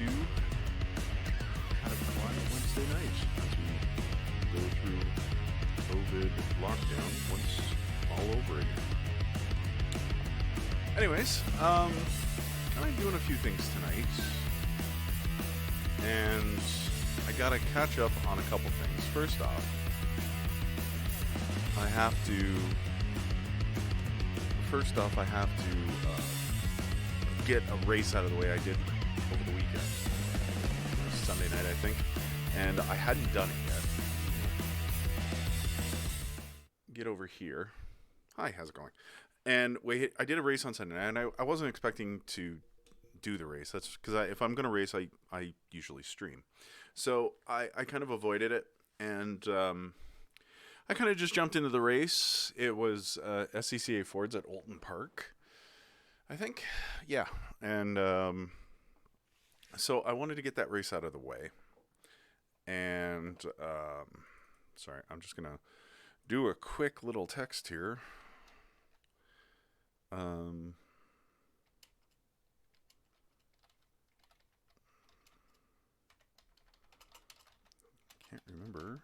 to have a fun Wednesday night as we go through COVID lockdown once all over again. Anyways, I'm doing a few things tonight, and I gotta catch up on a couple things. First off, I have to get a race out of the way I did over the weekend. It was Sunday night, I think, and I hadn't done it yet. Get over here. Hi, how's it going? And I did a race on Sunday night, and I wasn't expecting to do the race. That's because if I'm going to race, I usually stream. So I kind of avoided it, and I kind of just jumped into the race. It was SCCA Fords at Oulton Park, I think. Yeah. And so I wanted to get that race out of the way. And, sorry, I'm just going to do a quick little text here. Can't remember.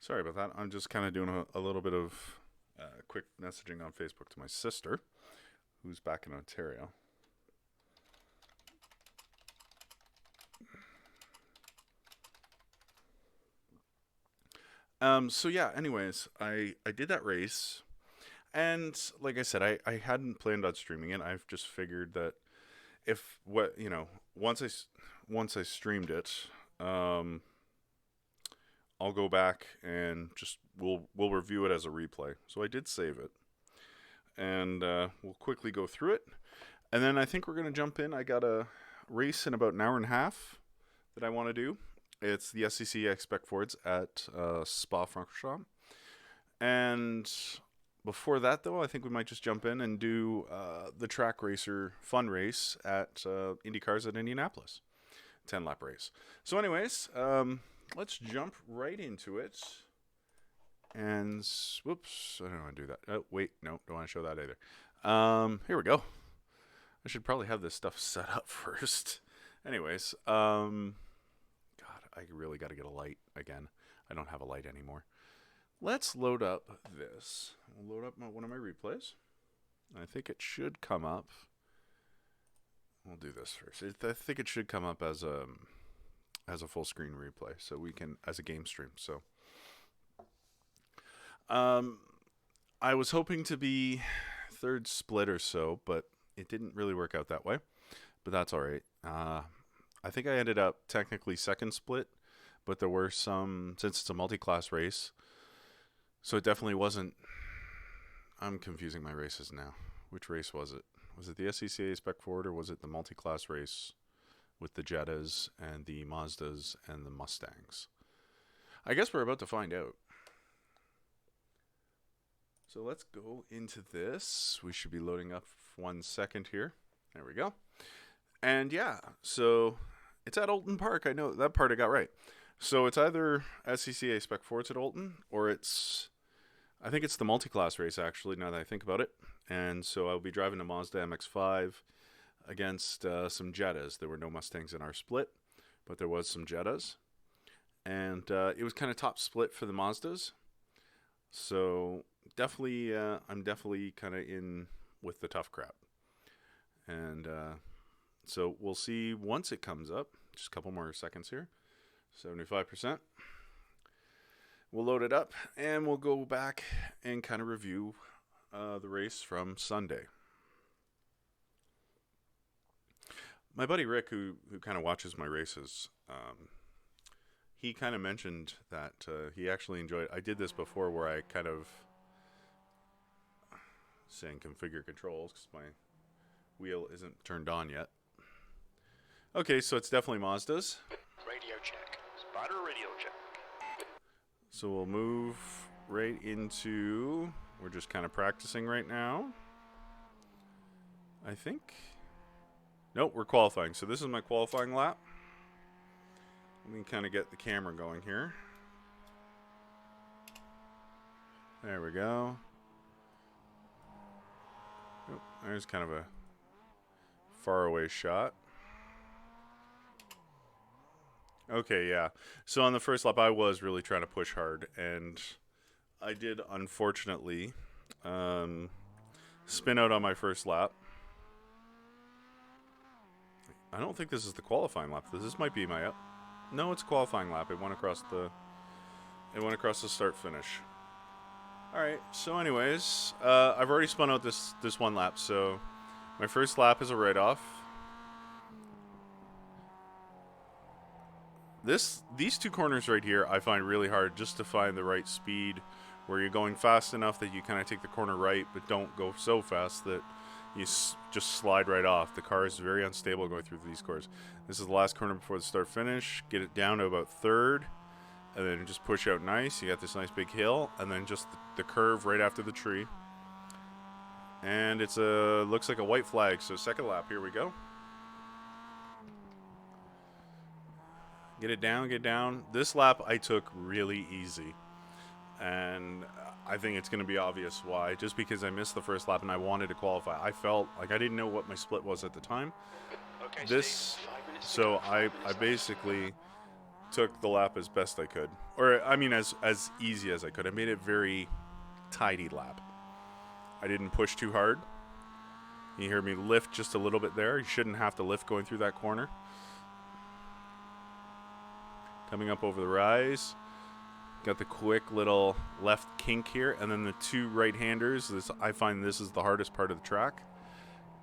Sorry about that. I'm just kind of doing a little bit of quick messaging on Facebook to my sister, who's back in Ontario. So yeah, anyways, I did that race, and like I said, I hadn't planned on streaming it. I've just figured that once I streamed it, I'll go back and just we'll review it as a replay. So I did save it, and we'll quickly go through it, and then I think we're gonna jump in. I got a race in about an hour and a half that I want to do. It's the SCCA Spec Fords at Spa-Francorchamps, and before that, though, I think we might just jump in and do the track racer fun race at IndyCars at Indianapolis, 10-lap race. So, anyways. Let's jump right into it. And, whoops, I don't want to do that. Oh, wait, no, don't want to show that either. Here we go. I should probably have this stuff set up first. Anyways, God, I really got to get a light again. I don't have a light anymore. Let's load up this. We'll load up one of my replays. I think it should come up. We'll do this first. I think it should come up as a full screen replay, so we can, as a game stream. So I was hoping to be third split or so, but it didn't really work out that way, but that's all right. I think I ended up technically second split, but there were some, since it's a multi-class race, so it definitely wasn't. I'm confusing my races now. Which race was it? Was it the SCCA Spec Ford, or was it the multi-class race with the Jettas and the Mazdas and the Mustangs? I guess we're about to find out. So let's go into this. We should be loading up 1 second here. There we go. And yeah, so it's at Oulton Park. I know that part I got right. So it's either SCCA Spec Fords at Oulton, or I think it's the multi-class race, actually, now that I think about it. And so I'll be driving a Mazda MX-5 against some Jettas. There were no Mustangs in our split, but there was some Jettas. And it was kind of top split for the Mazdas. So definitely, I'm definitely kind of in with the tough crap. And so we'll see once it comes up. Just a couple more seconds here. 75%. We'll load it up, and we'll go back and kind of review the race from Sunday. My buddy Rick, who kind of watches my races, he kind of mentioned that he actually enjoyed. I did this before where I kind of saying configure controls because my wheel isn't turned on yet. Okay, so it's definitely Mazdas. Radio check. Spotter radio check. So we'll move right into, we're just kind of practicing right now. I think. Nope, we're qualifying. So this is my qualifying lap. Let me kind of get the camera going here. There we go. Oh, there's kind of a faraway shot. Okay, yeah. So on the first lap, I was really trying to push hard, and I did, unfortunately, spin out on my first lap. I don't think this is the qualifying lap. This might be my... No, it's a qualifying lap. It went across the start finish. All right. So, anyways, I've already spun out this one lap. So, my first lap is a write-off. These two corners right here, I find really hard just to find the right speed, where you're going fast enough that you kind of take the corner right, but don't go so fast that you just slide right off. The car is very unstable going through these corners. This is the last corner before the start finish. Get it down to about third, and then just push out nice. You got this nice big hill, and then just the curve right after the tree. And it's looks like a white flag. So second lap, here we go. Get it down, get down. This lap I took really easy. And I think it's going to be obvious why. Just because I missed the first lap and I wanted to qualify. I felt like I didn't know what my split was at the time. Okay, So I basically took the lap as best I could. Or, I mean, as easy as I could. I made it very tidy lap. I didn't push too hard. You hear me lift just a little bit there. You shouldn't have to lift going through that corner. Coming up over the rise. Got the quick little left kink here, and then the two right-handers. I find this is the hardest part of the track.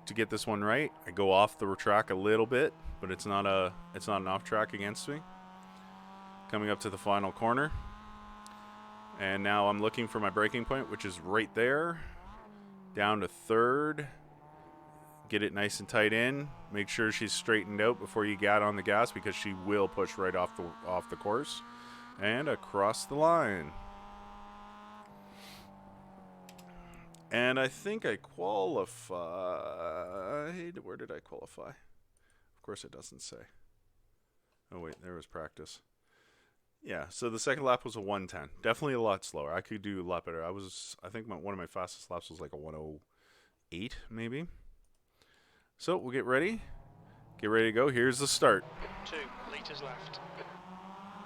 To get this one right, I go off the track a little bit, but it's not an off track against me. Coming up to the final corner, and now I'm looking for my braking point, which is right there. Down to third. Get it nice and tight in. Make sure she's straightened out before you get on the gas, because she will push right off the course. And across the line. And I think I qualified. Where did I qualify? Of course it doesn't say. Oh wait, there was practice. Yeah, so the second lap was a 1:10. Definitely a lot slower. I could do a lot better. I think one of my fastest laps was like a 1:08 maybe. So we'll get ready. Get ready to go. Here's the start. 2 liters left.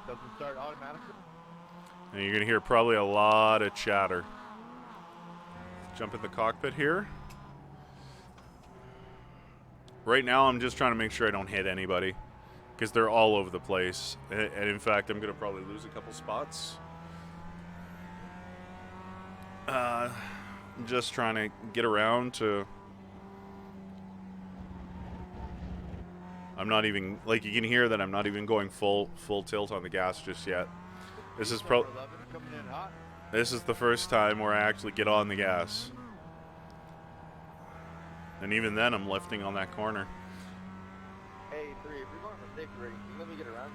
Doesn't start automatically. And you're going to hear probably a lot of chatter. Jump in the cockpit here. Right now, I'm just trying to make sure I don't hit anybody, because they're all over the place. And in fact, I'm going to probably lose a couple spots. I'm just trying to get around to... I'm not even, like, you can hear that I'm not even going full tilt on the gas just yet. This is this is the first time where I actually get on the gas. And even then, I'm lifting on that corner. Hey, 3, if you're going for safety rating, can you let me get around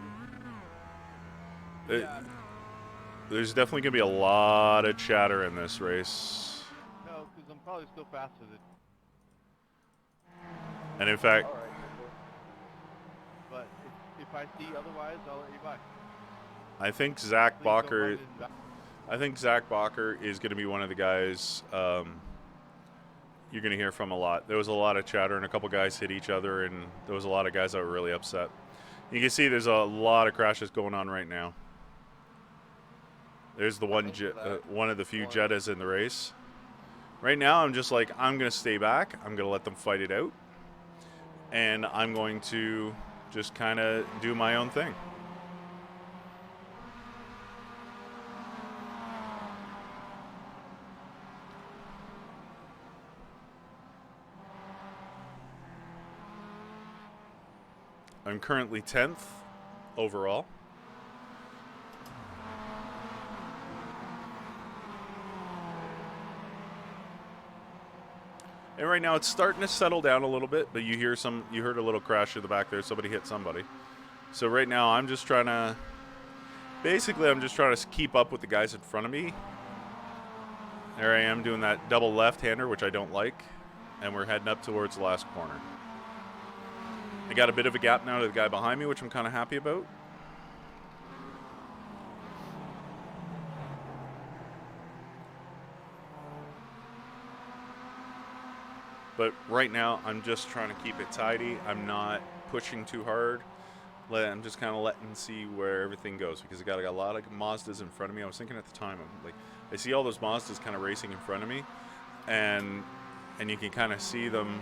you? There's definitely going to be a lot of chatter in this race. No, because I'm probably still faster than... And in fact... All right. But if I see otherwise, I'll let you by. I think Zach Bacher is going to be one of the guys you're going to hear from a lot. There was a lot of chatter, and a couple guys hit each other, and there was a lot of guys that were really upset. You can see there's a lot of crashes going on right now. There's the one of the few Jettas in the race. Right now, I'm just like, I'm going to stay back. I'm going to let them fight it out. And I'm going to just kind of do my own thing. I'm currently 10th overall. right now it's starting to settle down a little bit, but you heard a little crash in the back there. Somebody hit somebody. So right now I'm just trying to keep up with the guys in front of me. There I am doing that double left-hander, which I don't like, and we're heading up towards the last corner. I got a bit of a gap now to the guy behind me, which I'm kind of happy about. But right now, I'm just trying to keep it tidy. I'm not pushing too hard. I'm just kind of letting see where everything goes, because I got a lot of Mazdas in front of me. I was thinking at the time, I'm like, I see all those Mazdas kind of racing in front of me, and you can kind of see them,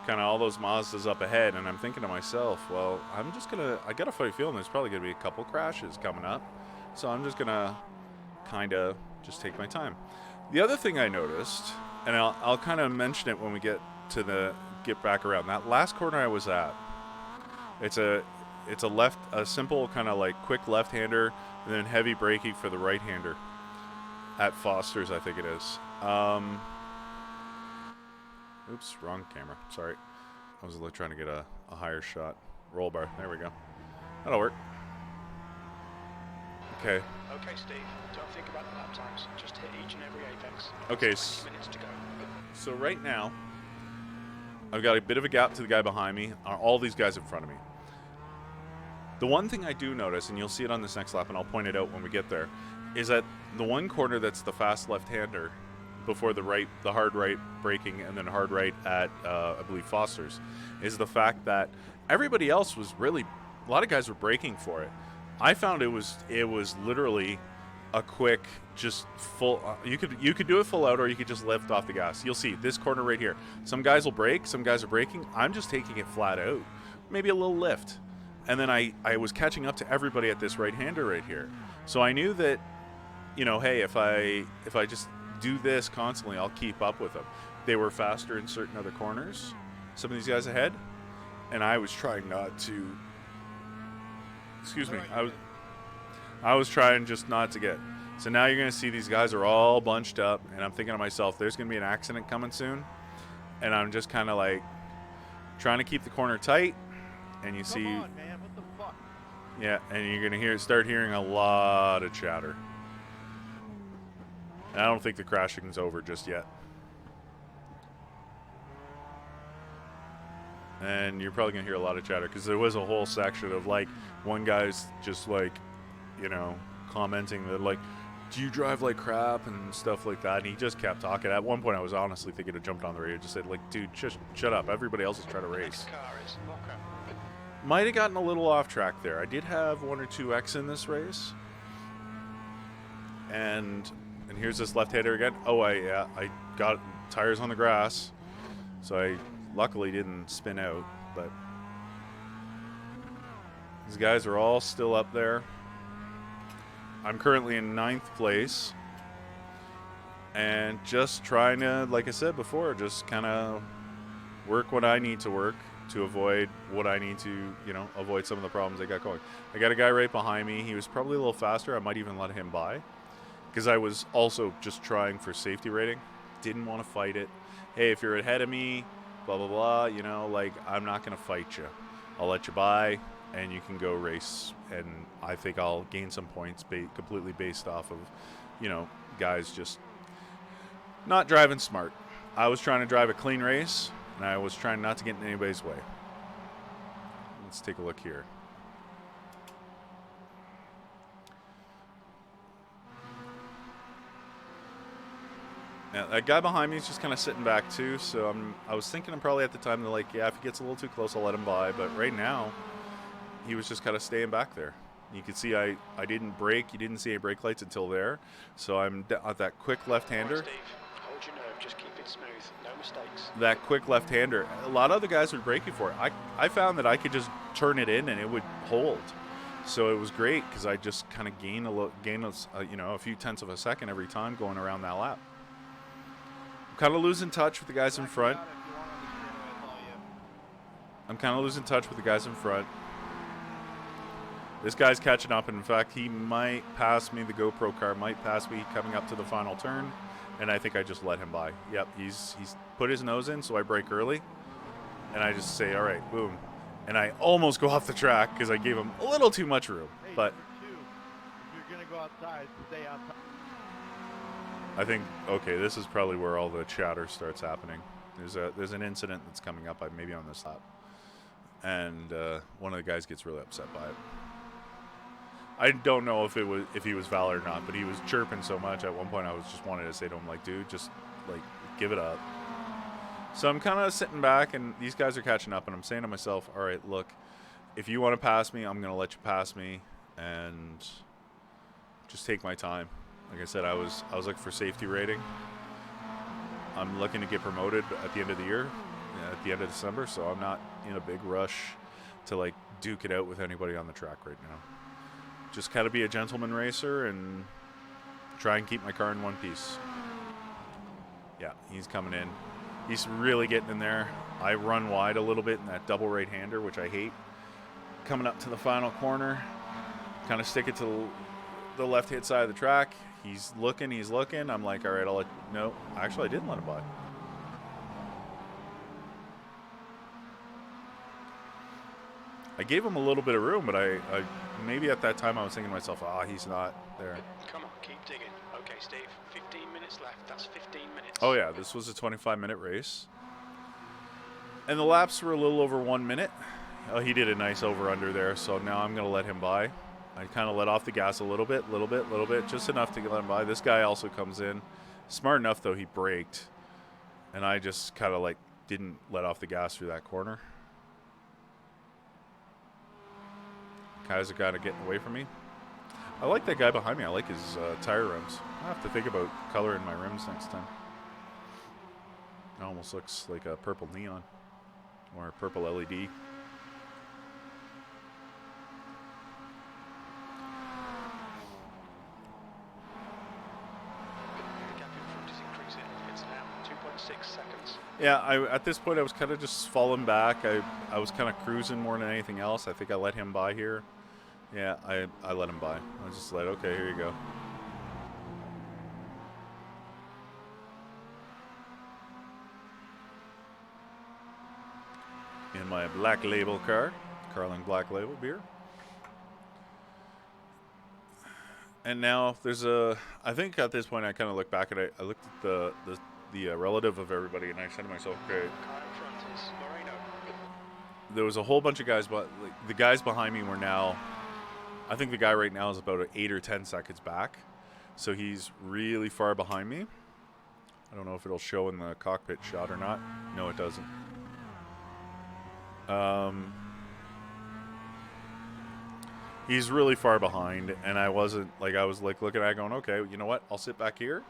kind of all those Mazdas up ahead, and I'm thinking to myself, well, I got a funny feeling there's probably going to be a couple crashes coming up, so I'm just going to kind of just take my time. The other thing I noticed, and I'll kind of mention it when we get back around, that last corner I was at, it's a simple kind of like quick left-hander and then heavy braking for the right-hander at Foster's, I think it is. Oops, wrong camera. Sorry. I was trying to get a higher shot. Roll bar. There we go. That'll work. Okay. Okay, Steve. Don't think about the lap times. Just hit each and every apex. Okay. 20 minutes to go. So right now, I've got a bit of a gap to the guy behind me. All these guys in front of me. The one thing I do notice, and you'll see it on this next lap, and I'll point it out when we get there, is that the one corner that's the fast left-hander before the hard right braking and then hard right at, I believe, Foster's, is the fact that everybody else was really, a lot of guys were braking for it. I found it was literally a quick, just full, you could do it full out, or you could just lift off the gas. You'll see this corner right here. Some guys will brake, some guys are braking. I'm just taking it flat out, maybe a little lift. And then I was catching up to everybody at this right-hander right here. So I knew that, hey, if I just do this constantly, I'll keep up with them. They were faster in certain other corners, some of these guys ahead, and I was trying not to, excuse me, I was trying just not to get. So now you're going to see these guys are all bunched up, and I'm thinking to myself, there's going to be an accident coming soon, and I'm just kind of like trying to keep the corner tight. And you see, Come on, man, what the fuck? Yeah, and you're gonna start hearing a lot of chatter. And I don't think the crashing's over just yet. And you're probably gonna hear a lot of chatter because there was a whole section of like one guy's just like, commenting that like, do you drive like crap and stuff like that, and he just kept talking. At one point I was honestly thinking of jumping on the radio, just said like, dude, just shut up, everybody else is trying to race. Next car is Mocha. Might have gotten a little off track there. I did have 1 or 2 X in this race, and here's this left-hander again. Oh, I got tires on the grass, so I luckily didn't spin out. But these guys are all still up there. I'm currently in 9th place, and just trying to, like I said before, just kind of work what I need to work to avoid what I need to, avoid some of the problems I got going. I got a guy right behind me. He was probably a little faster. I might even let him by because I was also just trying for safety rating. Didn't want to fight it. Hey, if you're ahead of me, blah, blah, blah, like, I'm not going to fight you. I'll let you by, and you can go race, and I think I'll gain some points completely based off of, guys just not driving smart. I was trying to drive a clean race, and I was trying not to get in anybody's way. Let's take a look here. Now, that guy behind me is just kind of sitting back too, so I was thinking I'm probably at the time to like, yeah, if he gets a little too close, I'll let him by. But right now, he was just kind of staying back there. You can see I didn't brake. You didn't see any brake lights until there. So I'm at that quick left-hander. Steve, hold your nerve, just keep it smooth, no mistakes. That quick left-hander. A lot of other guys were braking for it. I found that I could just turn it in and it would hold. So it was great because I just kind of gain a few tenths of a second every time going around that lap. I'm kind of losing touch with the guys in front. This guy's catching up, and in fact, he might pass me. The GoPro car might pass me coming up to the final turn, and I think I just let him by. Yep, he's put his nose in, so I brake early, and I just say, all right, boom. And I almost go off the track because I gave him a little too much room. Hey, But number 2, if you're going to go outside, stay outside. I think, okay, this is probably where all the chatter starts happening. There's an incident that's coming up, maybe on this lap, and one of the guys gets really upset by it. I don't know if he was valid or not, but he was chirping so much. At one point, I was just wanted to say to him, like, dude, just like give it up. So I'm kind of sitting back, and these guys are catching up, and I'm saying to myself, all right, look, if you want to pass me, I'm going to let you pass me, and just take my time. Like I said, I was looking for safety rating. I'm looking to get promoted at the end of the year, at the end of December, so I'm not in a big rush to like duke it out with anybody on the track right now. Just kind of be a gentleman racer and try and keep my car in one piece. Yeah, he's coming in. He's really getting in there. I run wide a little bit in that double right-hander, which I hate. Coming up to the final corner, kind of stick it to the left-hand side of the track. He's looking. I'm like, all right, no, actually I didn't let him by. I gave him a little bit of room, but I maybe at that time I was thinking to myself, he's not there. Come on, keep digging. Okay, Steve, 15 minutes left. That's 15 minutes. Oh yeah, this was a 25-minute race. And the laps were a little over 1 minute. Oh, he did a nice over-under there, so now I'm going to let him by. I kind of let off the gas a little bit, just enough to let him by. This guy also comes in. Smart enough, though, he braked. And I just kind of, like, didn't let off the gas through that corner. Guys are kind of getting away from me. I like that guy behind me. I like his tire rims. I have to think about coloring my rims next time. It almost looks like a purple neon or a purple LED. Yeah, at this point I was kind of just falling back. I was kind of cruising more than anything else. I think I let him by here. Yeah, I let him by. I was just like, okay, here you go. In my Black Label car, Carling Black Label beer. And now there's I think at this point I kind of look back at it. I looked at the relative of everybody, and I said to myself, okay. There was a whole bunch of guys, but like, the guys behind me were now, I think the guy right now is about 8 or 10 seconds back. So he's really far behind me. I don't know if it'll show in the cockpit shot or not. No, it doesn't. He's really far behind, and I was like looking at it going, okay, you know what? I'll sit back here,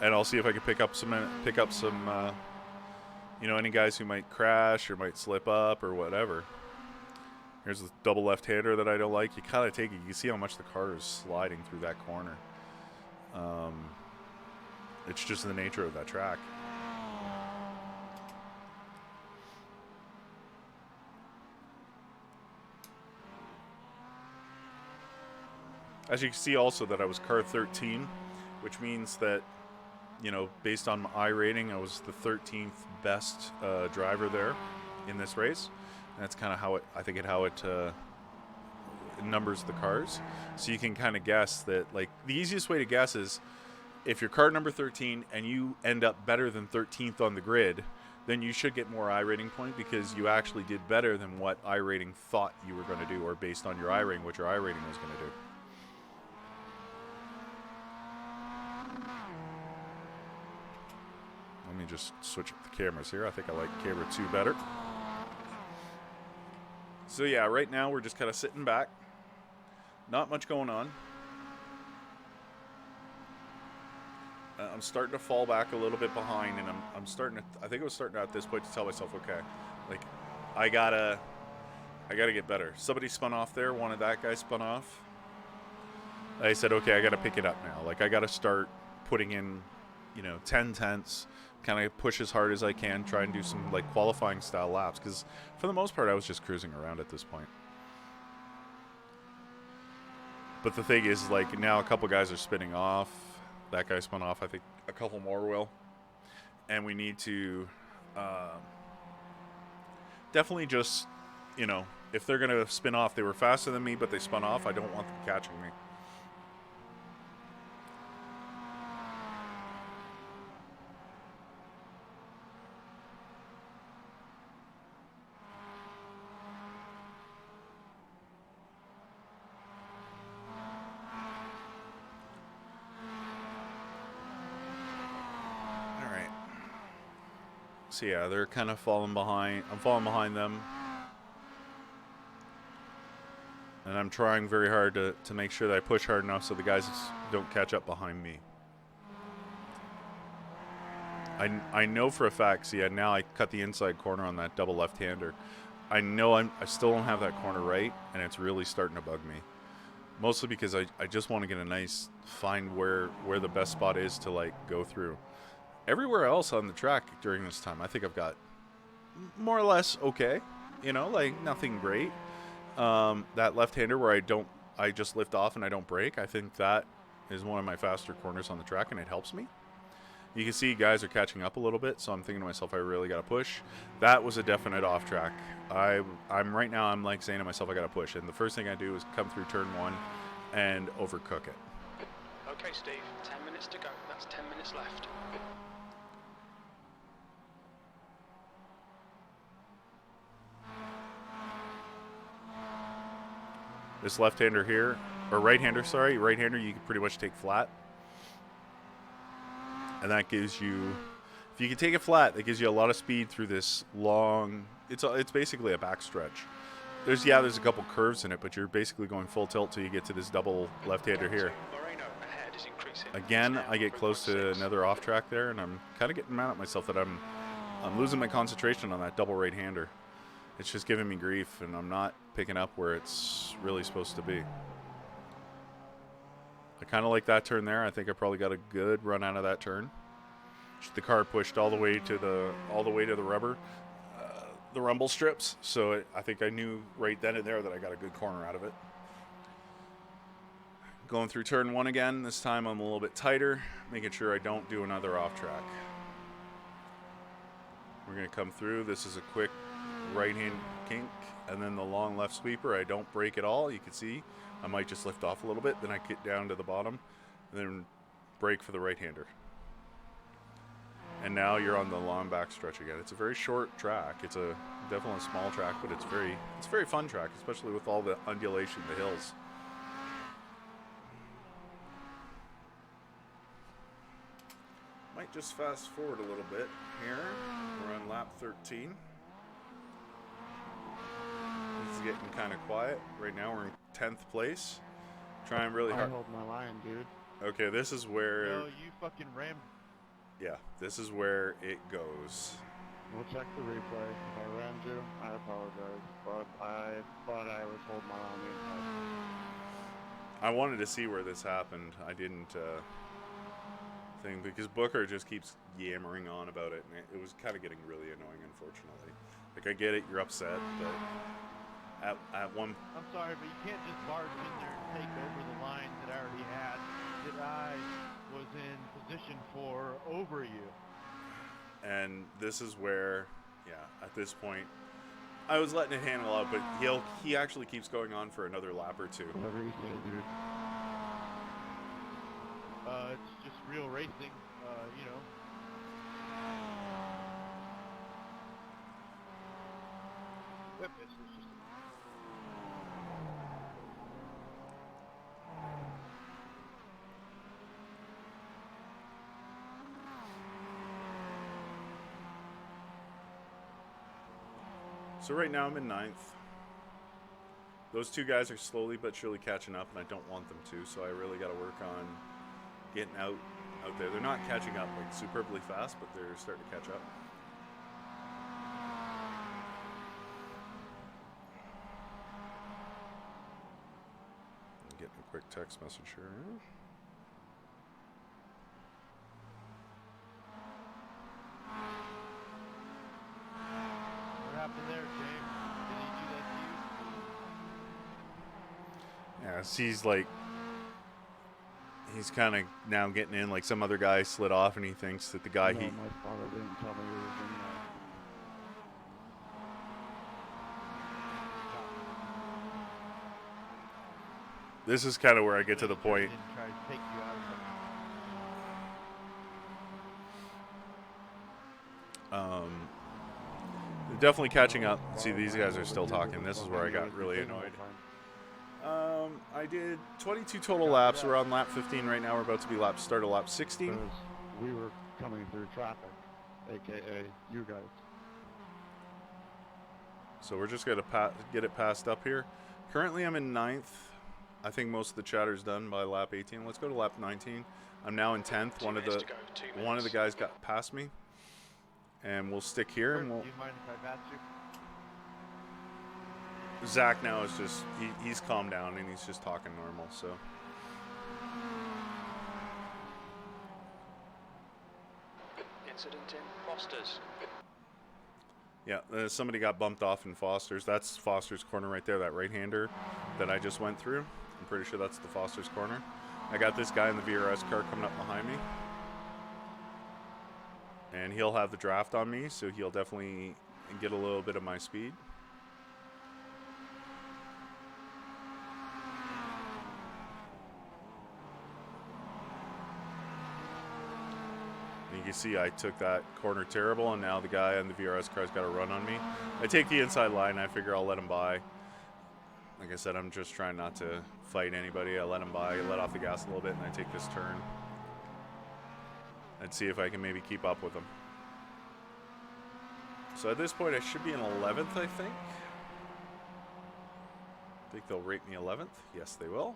and I'll see if I can pick up some, any guys who might crash or might slip up or whatever. Here's the double left-hander that I don't like. You kind of take it. You can see how much the car is sliding through that corner. It's just the nature of that track. As you can see also that I was car 13, which means that, based on my iRating, I was the 13th best driver there in this race. And that's kind of how it numbers the cars. So you can kind of guess that, like, the easiest way to guess is if you're car number 13 and you end up better than 13th on the grid, then you should get more iRating point because you actually did better than what iRating thought you were going to do, or based on your iRating, what your iRating was going to do. Let me just switch up the cameras here. I think I like camera 2 better. So yeah, right now we're just kind of sitting back. Not much going on. I'm starting to fall back a little bit behind, and I'm starting to, I think I was starting at this point to tell myself, okay, like, I gotta get better. Somebody spun off there. One of that guy spun off. I said, okay, I gotta pick it up now. Like, I gotta start putting in, 10 tenths, kind of push as hard as I can, try and do some, like, qualifying style laps, because for the most part I was just cruising around at this point. But the thing is, like, now a couple guys are spinning off, That guy spun off. I think a couple more will. And we need to definitely just, you know, if they're going to spin off, they were faster than me, but they spun off. I don't want them catching me. So yeah, they're kind of falling behind. I'm falling behind them. And I'm trying very hard to make sure that I push hard enough so the guys don't catch up behind me. I know for a fact, see, now I cut the inside corner on that double left-hander. I know I still don't have that corner right, and it's really starting to bug me. Mostly because I just want to get a nice, find where the best spot is to, like, go through. Everywhere else on the track during this time, I think I've got more or less okay. You know, like nothing great. That left-hander where I just lift off and I don't brake, I think that is one of my faster corners on the track, and it helps me. You can see guys are catching up a little bit, so I'm thinking to myself, I really got to push. That was a definite off track. I'm right now, I'm like saying to myself, I got to push. And the first thing I do is come through turn 1 and overcook it. Okay, Steve, 10 minutes to go. That's 10 minutes left. This left-hander here, or right-hander, sorry, right-hander, you can pretty much take flat. And that gives you, if you can take it flat, that gives you a lot of speed through this long, it's basically a backstretch. There's a couple curves in it, but you're basically going full tilt till you get to this double left-hander here. Again, I get close to another off-track there, and I'm kind of getting mad at myself that I'm losing my concentration on that double right-hander. It's just giving me grief, and I'm not picking up where it's really supposed to be. I kind of like that turn there. I think I probably got a good run out of that turn. The car pushed all the way to the rubber, the rumble strips. So I think I knew right then and there that I got a good corner out of it. Going through turn 1 again. This time I'm a little bit tighter, making sure I don't do another off track. We're going to come through. This is a quick right-hand kink, and then the long left sweeper. I don't brake at all. You can see I might just lift off a little bit, then I get down to the bottom, and then brake for the right-hander. And now you're on the long back stretch again. It's a very short track. It's a definitely a small track, but it's a very fun track, especially with all the undulation, the hills. Might just fast forward a little bit here. We're on lap 13. This is getting kind of quiet. Right now we're in 10th place. Trying really hard. I hold my line, dude. Okay, this is where... No, you fucking rammed. Yeah, this is where it goes. We'll check the replay. If I rammed you, I apologize. But I thought I was holding my line the entire time. I wanted to see where this happened. I didn't think, because Booker just keeps yammering on about it, and it was kind of getting really annoying, unfortunately. Like, I get it, you're upset, but at one... I'm sorry, but you can't just barge in there and take over the lines that I already had, that I was in position for over you. And this is where, yeah, at this point, I was letting it handle out, but he actually keeps going on for another lap or two. Whatever you say, dude. It's just real racing, you know. This is just... So right now I'm in 9th. Those two guys are slowly but surely catching up, and I don't want them to, so I really got to work on getting out there. They're not catching up like superbly fast, but they're starting to catch up. I'm getting a quick text message here. What happened there, James? Did he do that to you? Yeah, he's like, he's kind of now getting in. Like some other guy slid off, and he thinks that the guy No, my father didn't tell me he was in there. This is kind of where I get to the point. Didn't try to take you out of Definitely catching up. See, these guys are still talking. This is where I got really annoyed. I did 22 total laps. We're on lap 15 right now. We're about to be start of lap 16. because we were coming through traffic, aka you guys. So we're just going to get it passed up here. Currently, I'm in 9th. I think most of the chatter's done by lap 18. Let's go to lap 19. I'm now in 10th. One of the guys got past me. And we'll stick here. And Do you mind if I pass you? Zach now is just, he's calmed down and he's just talking normal, so. Incident in Foster's. Yeah, somebody got bumped off in Foster's. That's Foster's corner right there, that right-hander that I just went through. I'm pretty sure that's the Foster's corner. I got this guy in the VRS car coming up behind me. And he'll have the draft on me, so he'll definitely get a little bit of my speed. And you can see I took that corner terrible, and now the guy in the VRS car's got a run on me. I take the inside line. I figure I'll let him by. Like I said, I'm just trying not to fight anybody. I let him by, let off the gas a little bit, and I take this turn. And see if I can maybe keep up with him. So at this point, I should be in 11th, I think. I think they'll rate me 11th. Yes, they will.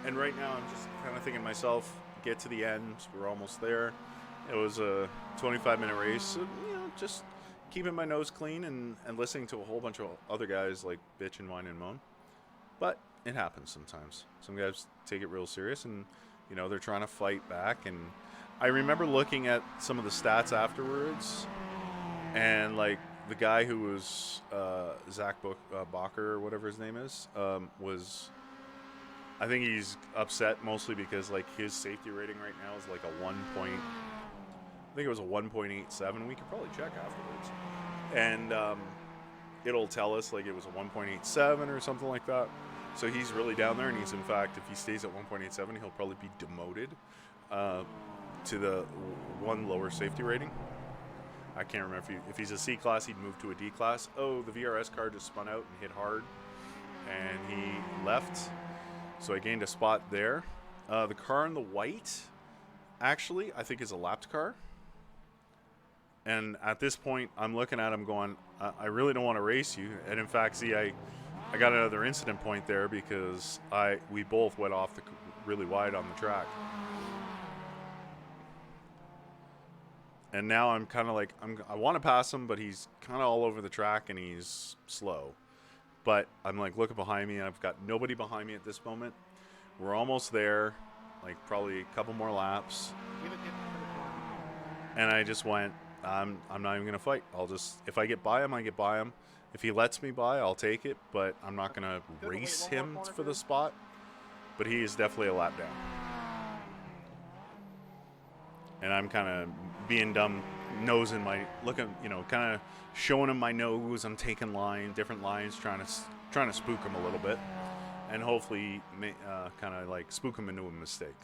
And right now, I'm just kind of thinking to myself, get to the end. We're almost there. It was a 25-minute race. So, you know, just keeping my nose clean and listening to a whole bunch of other guys like bitch and whine and moan. But it happens sometimes. Some guys take it real serious and, you know, they're trying to fight back. And I remember looking at some of the stats afterwards, and like the guy who was Zach Bacher or whatever his name is, was, I think he's upset mostly because like his safety rating right now is like a 1 point, I think it was a 1.87. We could probably check afterwards. And it'll tell us like it was a 1.87 or something like that. So he's really down there, and he's, in fact, if he stays at 1.87, he'll probably be demoted to the one lower safety rating. I can't remember if he's a C class, he'd move to a D class. Oh, the VRS car just spun out and hit hard, and he left. So I gained a spot there. The car in the white, actually, I think is a lapped car. And at this point, I'm looking at him going, I really don't want to race you. And in fact, see, I got another incident point there because we both went off really wide on the track. And now I'm kind of like, I want to pass him, but he's kind of all over the track and he's slow. But I'm like looking behind me, and I've got nobody behind me at this moment. We're almost there, like probably a couple more laps. And I just went, I'm not even going to fight. I'll just, if I get by him, I get by him. If he lets me by, I'll take it, but I'm not going to race him for the spot. But he is definitely a lap down. And I'm kind of being dumb, nosing looking, you know, kind of showing him my nose. I'm taking different lines, trying to spook him a little bit. And hopefully kind of like spook him into a mistake.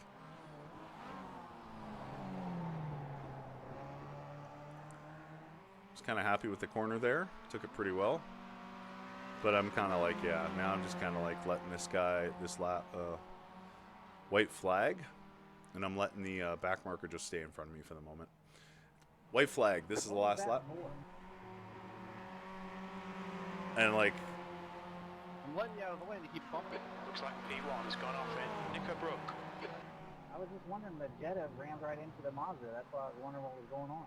Kind of happy with the corner there. Took it pretty well. But I'm kind of like, yeah, now I'm just kind of like letting this guy, this white flag, and I'm letting the back marker just stay in front of me for the moment. White flag, this is the last lap. And like, I'm letting you out of the way to keep bumping. Looks like P1 has gone off in Nickerbrook. I was just wondering, the Jetta rammed right into the Mazda. That's why I was wondering what was going on.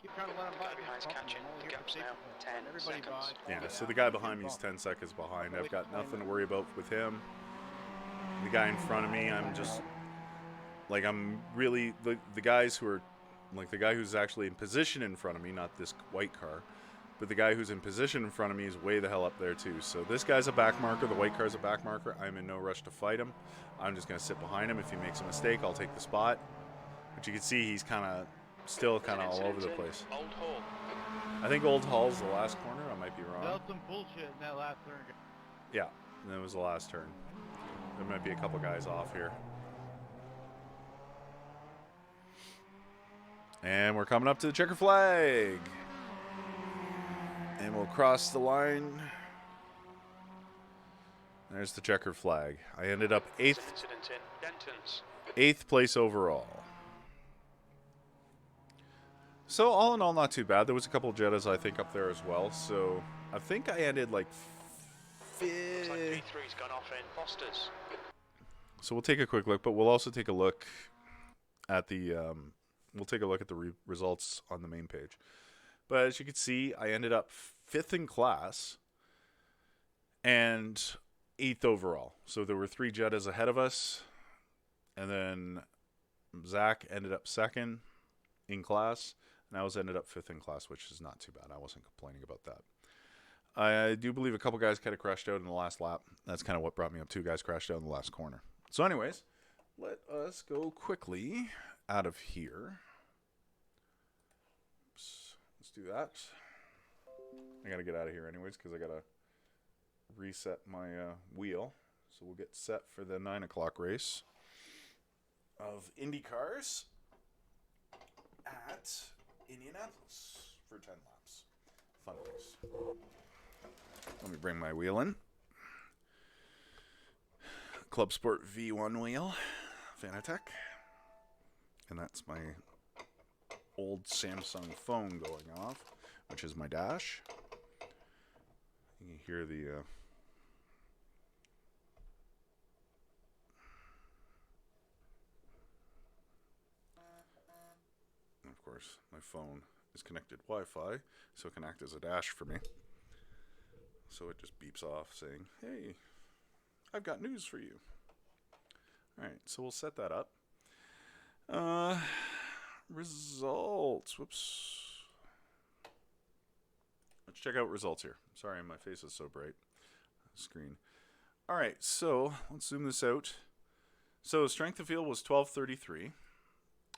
Keep trying to let him by. Behind's catching. The gap's now 10 Everybody seconds. by. yeah, so the guy behind me is 10 seconds behind. I've got nothing to worry about with him. The guy in front of me, I'm just, like, I'm really, the guys who are, like the guy who's actually in position in front of me, not this white car, but the guy who's in position in front of me is way the hell up there too. So this guy's a back marker. The white car's a back marker. I'm in no rush to fight him. I'm just going to sit behind him. If he makes a mistake, I'll take the spot. But you can see he's still kind of all over the place. Old Hall. I think Old Hall's the last corner. I might be wrong. That was some bullshit in that last turn. Yeah, that was the last turn. There might be a couple guys off here. And we're coming up to the checker flag. And we'll cross the line. There's the checker flag. I ended up eighth place overall. So all in all, not too bad. There was a couple Jettas, I think, up there as well. So I think I ended like fifth. Looks like P3's gone off in Foster's. So we'll take a quick look, but we'll also take a look at the results on the main page. But as you can see, I ended up fifth in class and eighth overall. So there were 3 Jettas ahead of us, and then Zach ended up second in class, and I ended up fifth in class, which is not too bad. I wasn't complaining about that. I do believe a couple guys kind of crashed out in the last lap. That's kind of what brought me up. 2 guys crashed out in the last corner. So anyways, let us go quickly out of here. Oops. Let's do that. I got to get out of here anyways because I got to reset my wheel. So we'll get set for the 9 o'clock race of Indy cars at Indianapolis for 10 laps. Fun race. Let me bring my wheel in. Clubsport V1 wheel, Fanatec. And that's my old Samsung phone going off, which is my dash. You can hear the of course, my phone is connected Wi-Fi, so it can act as a dash for me. So it just beeps off saying, hey, I've got news for you. Alright, so we'll set that up. Results. Whoops. Let's check out results here. Sorry, my face is so bright. Screen. Alright, so let's zoom this out. So strength of field was 12:33.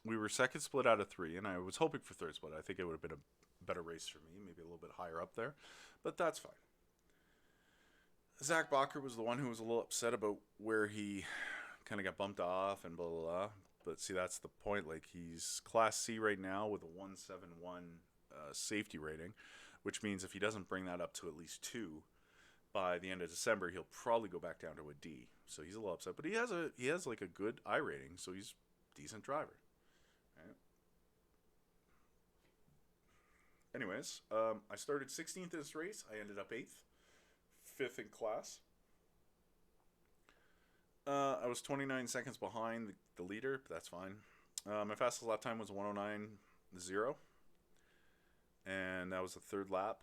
We were second split out of 3, and I was hoping for third split. I think it would have been a better race for me, maybe a little bit higher up there, but that's fine. Zach Bacher was the one who was a little upset about where he kind of got bumped off and blah, blah, blah. But see, that's the point. Like, he's Class C right now with a 171 safety rating, which means if he doesn't bring that up to at least 2 by the end of December, he'll probably go back down to a D. So he's a little upset. But he has like a good I rating, so he's a decent driver. Right? Anyways, I started 16th in this race. I ended up 8th. 5th in class. I was 29 seconds behind the leader, but that's fine. My fastest lap time was 109.0, and that was the 3rd lap.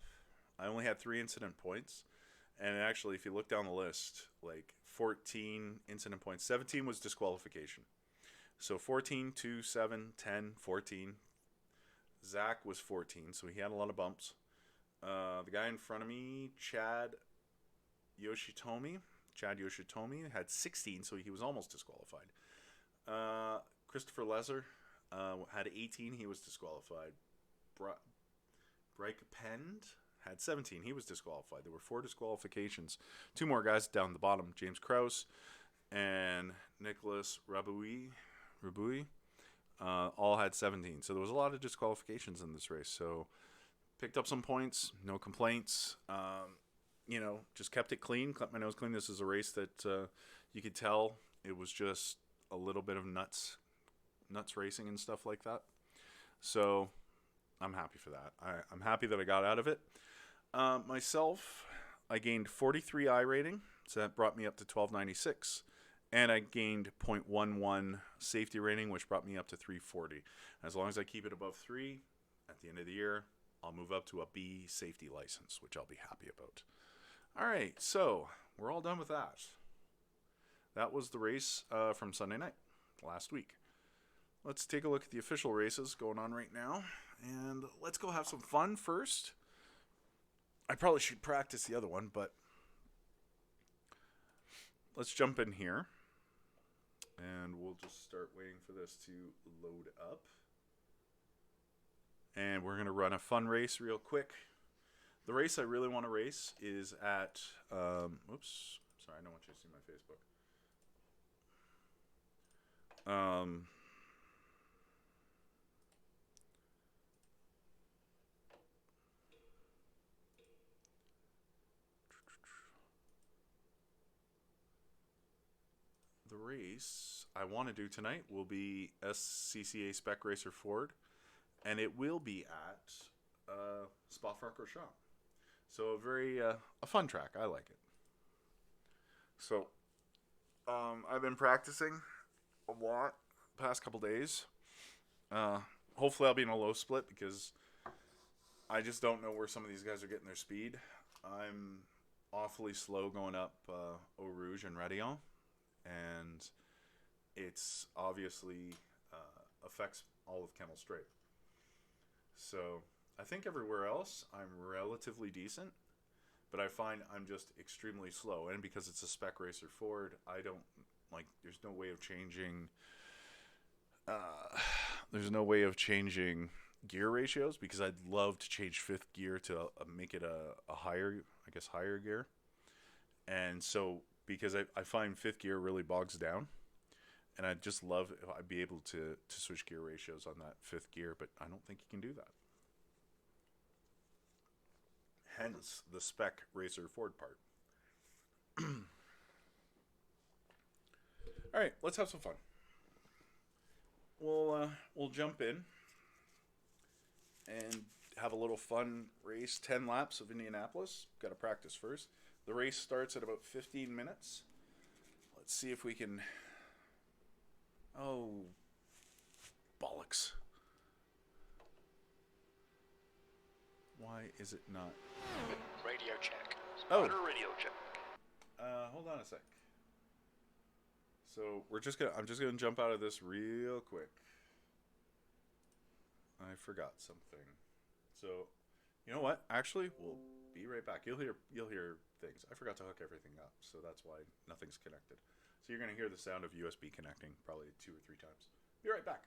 I only had 3 incident points, and actually, if you look down the list, like 14 incident points, 17 was disqualification. So 14, 2, 7, 10, 14. Zach was 14, so he had a lot of bumps. The guy in front of me, Chad Yoshitomi, had 16, so he was almost disqualified. Christopher Lesser had 18, he was disqualified. Bryke Pend had 17, he was disqualified. There were 4 disqualifications. 2 more guys down the bottom, James Krause and Nicholas Rabui, all had 17. So there was a lot of disqualifications in this race. So picked up some points, no complaints. Just kept it clean, kept my nose clean. This is a race that you could tell it was just a little bit of nuts racing and stuff like that. So I'm happy for that. I'm happy that I got out of it. Myself, I gained 43 I rating, so that brought me up to 1296. And I gained 0.11 safety rating, which brought me up to 340. As long as I keep it above 3, at the end of the year, I'll move up to a B safety license, which I'll be happy about. All right, so we're all done with that. That was the race from Sunday night, last week. Let's take a look at the official races going on right now. And let's go have some fun first. I probably should practice the other one, but let's jump in here. And we'll just start waiting for this to load up. And we're going to run a fun race real quick. The race I really want to race is at... oops. Sorry, I don't want you to see my Facebook. The race I want to do tonight will be SCCA Spec Racer Ford, and it will be at Spa-Francorchamps. So a very a fun track. I like it. So I've been practicing a lot the past couple days. Hopefully I'll be in a low split because I just don't know where some of these guys are getting their speed. I'm awfully slow going up Eau Rouge and Radillon. And it's obviously affects all of Kemmel Strait. So I think everywhere else I'm relatively decent, but I find I'm just extremely slow. And because it's a Spec Racer Ford, I don't like. There's no way of changing. There's no way of changing gear ratios because I'd love to change fifth gear to make it a higher, I guess, higher gear. And so. Because I find fifth gear really bogs down, and I'd just love if I'd be able to switch gear ratios on that fifth gear, but I don't think you can do that. Hence the Spec Racer Ford part. All right, let's have some fun. We'll jump in and have a little fun race. 10 laps of Indianapolis. Got to practice first. The race starts at about 15 minutes. Let's see if we can... Oh, bollocks. Why is it not... Radio check. Oh. Radio check. Hold on a sec. So I'm just gonna jump out of this real quick. I forgot something. So, you know what? Actually, we'll be right back. You'll hear things. I forgot to hook everything up, so that's why nothing's connected. So you're going to hear the sound of USB connecting probably 2 or 3 times. Be right back.